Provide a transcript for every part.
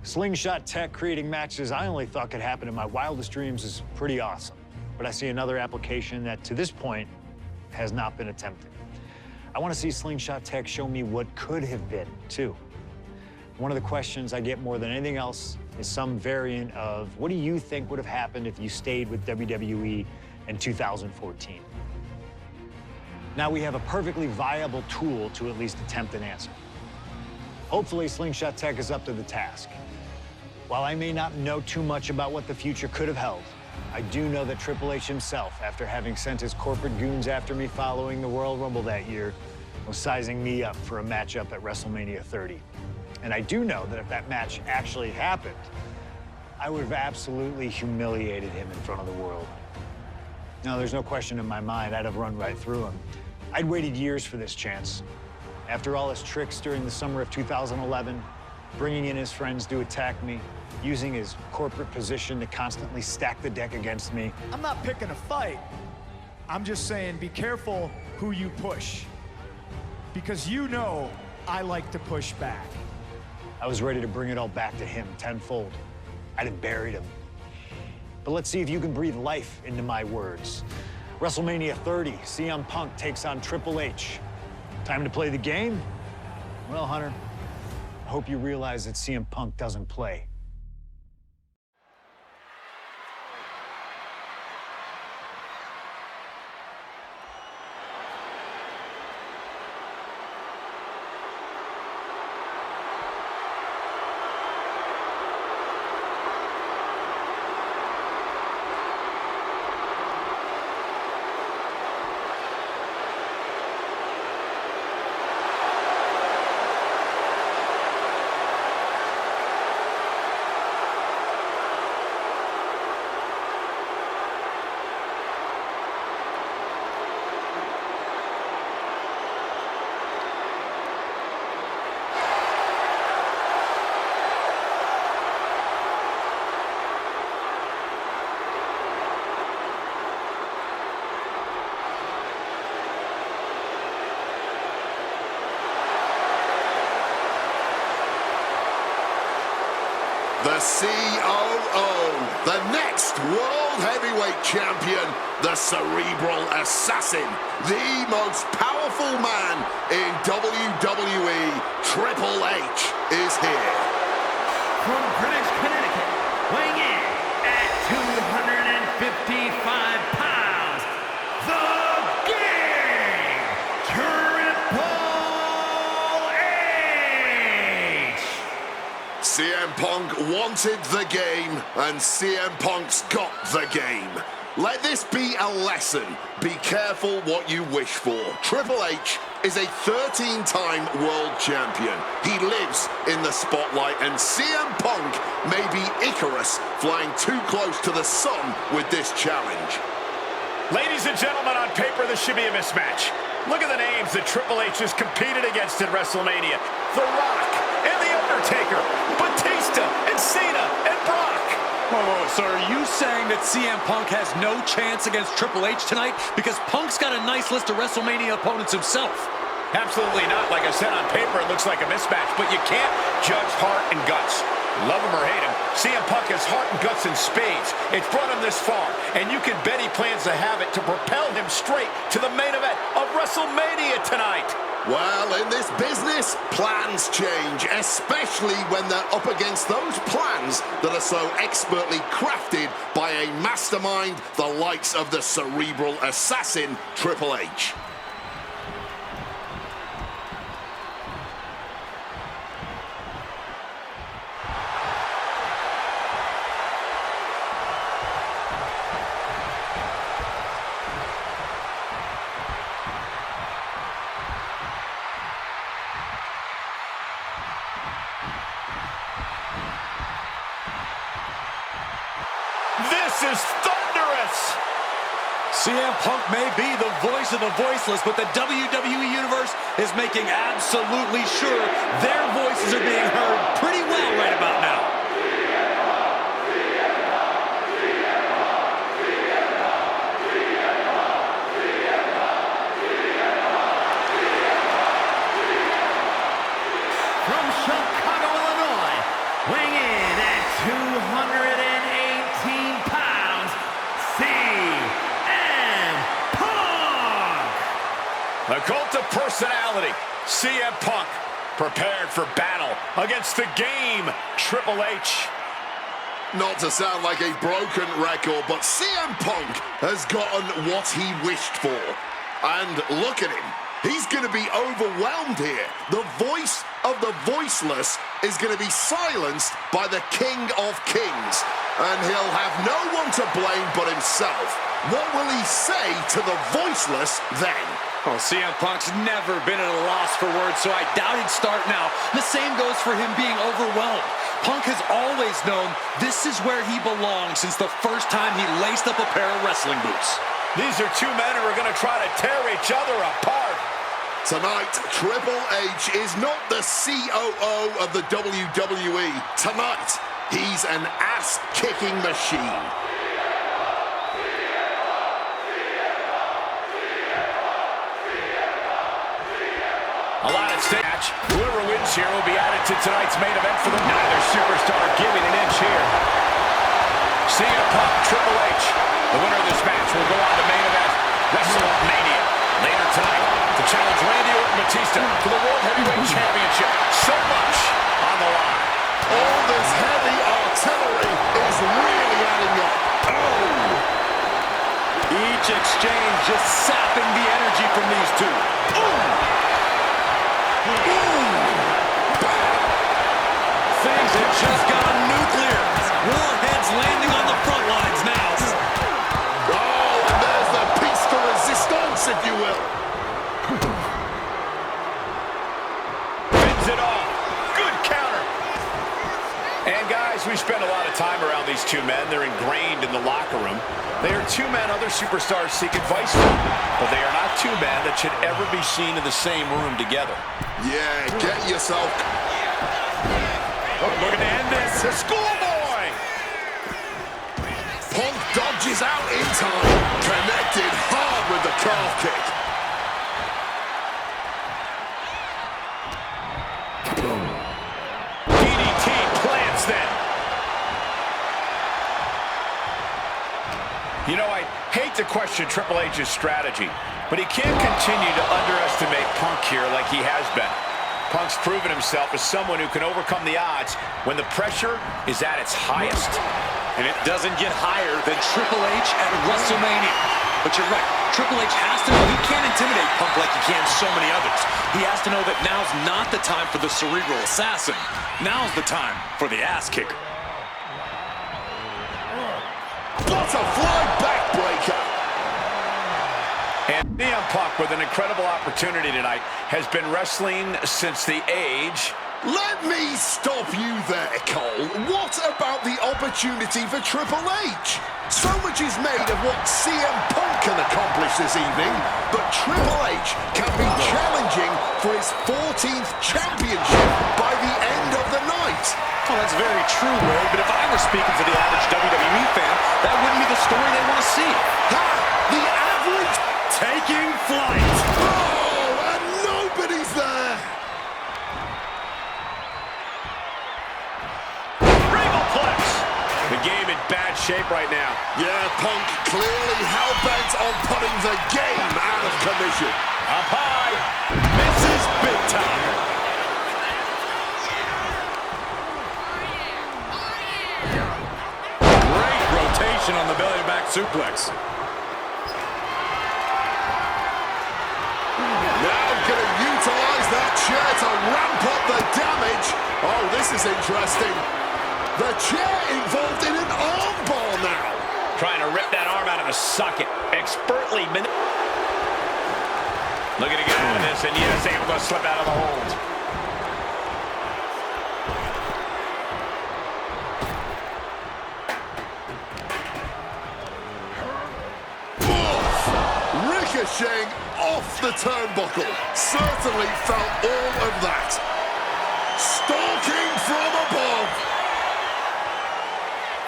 Slingshot tech creating matches I only thought could happen in my wildest dreams is pretty awesome. But I see another application that, to this point, has not been attempted. I want to see Slingshot tech show me what could have been, too. One of the questions I get more than anything else is some variant of, what do you think would have happened if you stayed with WWE in 2014? Now we have a perfectly viable tool to at least attempt an answer. Hopefully, Slingshot tech is up to the task. While I may not know too much about what the future could have held, I do know that Triple H himself, after having sent his corporate goons after me following the Royal Rumble that year, was sizing me up for a matchup at WrestleMania 30. And I do know that if that match actually happened, I would have absolutely humiliated him in front of the world. Now, there's no question in my mind I'd have run right through him. I'd waited years for this chance. After all his tricks during the summer of 2011, bringing in his friends to attack me, using his corporate position to constantly stack the deck against me. I'm not picking a fight. I'm just saying be careful who you push. Because you know I like to push back. I was ready to bring it all back to him tenfold. I'd have buried him. But let's see if you can breathe life into my words. WrestleMania 30, CM Punk takes on Triple H. Time to play the game? Well, Hunter, I hope you realize that CM Punk doesn't play. The COO, the next World Heavyweight Champion, the Cerebral Assassin, the most powerful man in WWE, Triple H, is here. From Greenwich, Connecticut, weighing in at 255 pounds, the King, Triple H! CM Punk wanted the game, and CM Punk's got the game. Let this be a lesson. Be careful what you wish for. Triple H is a 13-time world champion. He lives in the spotlight, and CM Punk may be Icarus flying too close to the sun with this challenge. Ladies and gentlemen, on paper, this should be a mismatch. Look at the names that Triple H has competed against at WrestleMania. The Rock and The Undertaker, Batista and Cena and Brock. Whoa, so are you saying that CM Punk has no chance against Triple H tonight? Because Punk's got a nice list of WrestleMania opponents himself. Absolutely not. Like I said, on paper, it looks like a mismatch, but you can't judge heart and guts. Love him or hate him, CM Punk has heart and guts in spades. It's brought him this far, and you can bet he plans to have it to propel him straight to the main event of WrestleMania tonight. Well, in this business, plans change, especially when they're up against those plans that are so expertly crafted by a mastermind the likes of the Cerebral Assassin, Triple H. This is thunderous! CM Punk may be the voice of the voiceless, but the WWE Universe is making absolutely sure their voices are being heard pretty well right about now. From Chicago, Illinois, weighing in The cult of personality, CM Punk, prepared for battle against the game, Triple H. Not to sound like a broken record, but CM Punk has gotten what he wished for. And look at him. He's going to be overwhelmed here. The voice of the voiceless is going to be silenced by the King of Kings. And he'll have no one to blame but himself. What will he say to the voiceless then? Oh, CM Punk's never been at a loss for words, so I doubt he'd start now. The same goes for him being overwhelmed. Punk has always known this is where he belongs since the first time he laced up a pair of wrestling boots. These are two men who are going to try to tear each other apart. Tonight, Triple H is not the COO of the WWE. Tonight, he's an ass-kicking machine. A lot at stake. Whoever wins here will be added to tonight's main event for the neither superstar giving an inch here. CM Punk, Triple H. The winner of this match will go on to main event WrestleMania later tonight to challenge Randy Orton Batista for the World Heavyweight Championship. So much on the line. All this heavy artillery is really adding up. Each exchange just sapping the energy from these two. Things have just gone nuclear. Warheads landing on the front lines now. Oh, and there's the piece de resistance, if you will. Wins it all. Good counter. And guys, we spend a lot of time around these two men. They're ingrained in the locker room. They are two men other superstars seek advice from, but they are not two men that should ever be seen in the same room together. Yeah, get yourself... Looking to end this. The schoolboy. Punk dodges out in time. Connected hard with the calf kick. DDT plants then. You know, I hate to question Triple H's strategy, but he can't continue to underestimate Punk here like he has been. Punk's proven himself as someone who can overcome the odds when the pressure is at its highest. And it doesn't get higher than Triple H at WrestleMania. But you're right, Triple H has to know he can't intimidate Punk like he can so many others. He has to know that now's not the time for the Cerebral Assassin. Now's the time for the ass kicker. What a fly backbreaker! And CM Punk, with an incredible opportunity tonight, has been wrestling since the age... Let me stop you there, Cole. What about the opportunity for Triple H? So much is made of what CM Punk can accomplish this evening, but Triple H can be challenging for his 14th championship by the end of the night. Oh, that's very true, Ray, but if I were speaking for the average WWE fan, that wouldn't be the story they want to see. Ha! The average... Taking flight. Oh, and nobody's there. Regalplex. The game in bad shape right now. Yeah, Punk clearly hell-bent on putting the game out of commission. Up high. This is big time. Great rotation on the belly-to-back suplex. Now going to utilize that chair to ramp up the damage. Oh, this is interesting. The chair involved in an armbar now. Trying to rip that arm out of the socket. Expertly looking to get out of this, and yes, able to slip out of the hold. Ricocheting off the turnbuckle. Certainly felt all of that. Stalking from above.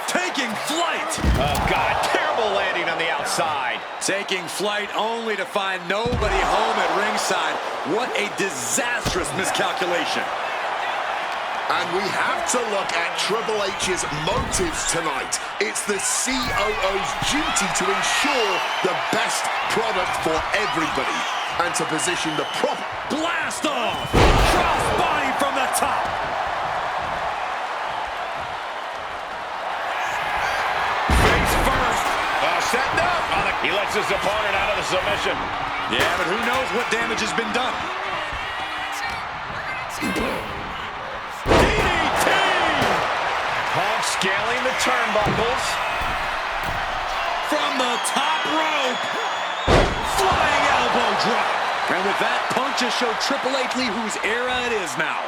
Taking flight. Oh, God, terrible landing on the outside. Taking flight only to find nobody home at ringside. What a disastrous miscalculation. And we have to look at Triple H's motives tonight. It's the COO's duty to ensure the best product for everybody. and to position the proper... Blast off! Cross body from the top! Face first. Setting up. He lets his opponent out of the submission. Yeah, but who knows what damage has been done. DDT! Punk scaling the turnbuckles. From the top rope. Flying elbow drop. And with that, Punk just showed Triple H whose era it is now.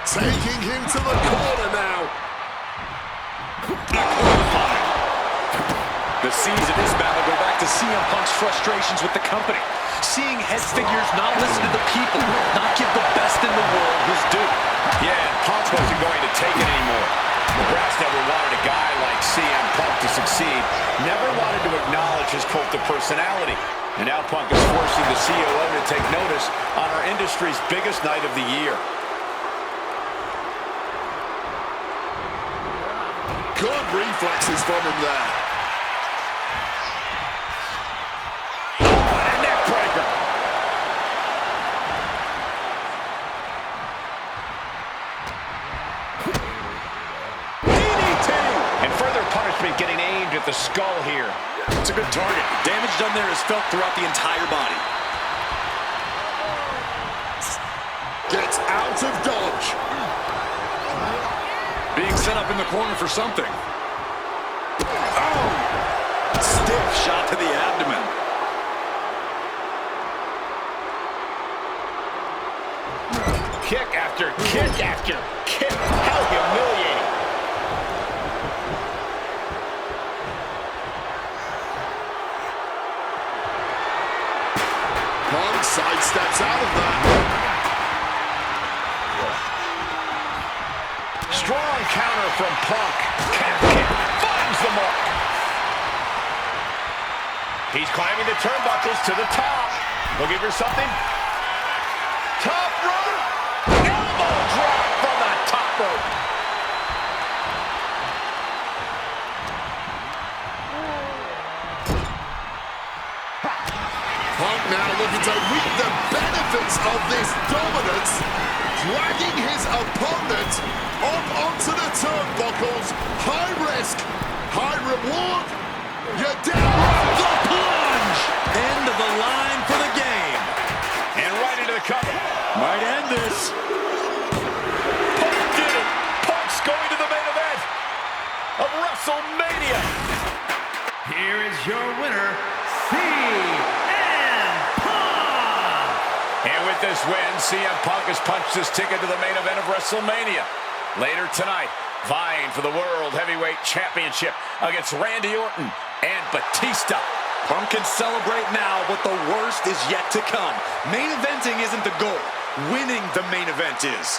Taking him to the corner now. The seeds of this battle go back to CM Punk's frustrations with the company. Seeing head figures not listen to the people, not give the best in the world his due. Yeah, and Punk wasn't going to take it anymore. The brass never wanted a guy like CM Punk to succeed, never wanted to acknowledge his cult of personality. And now Punk is forcing the COO to take notice on our industry's biggest night of the year. Good reflexes from him there. Getting aimed at the skull here. It's a good target. Damage done there is felt throughout the entire body. Gets out of dodge. Being set up in the corner for something. Oh! Stiff shot to the abdomen. Kick after kick after kick. How humiliating. Punk sidesteps out of that. Strong counter from Punk. Calf kick finds the mark. He's climbing the turnbuckles to the top. Looking for something. Top rope. Elbow drop from the top rope. Punk now looking to reap the benefits of this dominance, dragging his opponent up onto the turnbuckles. High risk, high reward. You're down. The plunge. End of the line for the game. And right into the cover. Might end this. Punk did it. Punk's going to the main event of WrestleMania. Here is your winner, CM Punk! And with this win, CM Punk has punched his ticket to the main event of WrestleMania. Later tonight, vying for the World Heavyweight Championship against Randy Orton and Batista. Punk can celebrate now, but the worst is yet to come. Main eventing isn't the goal. Winning the main event is.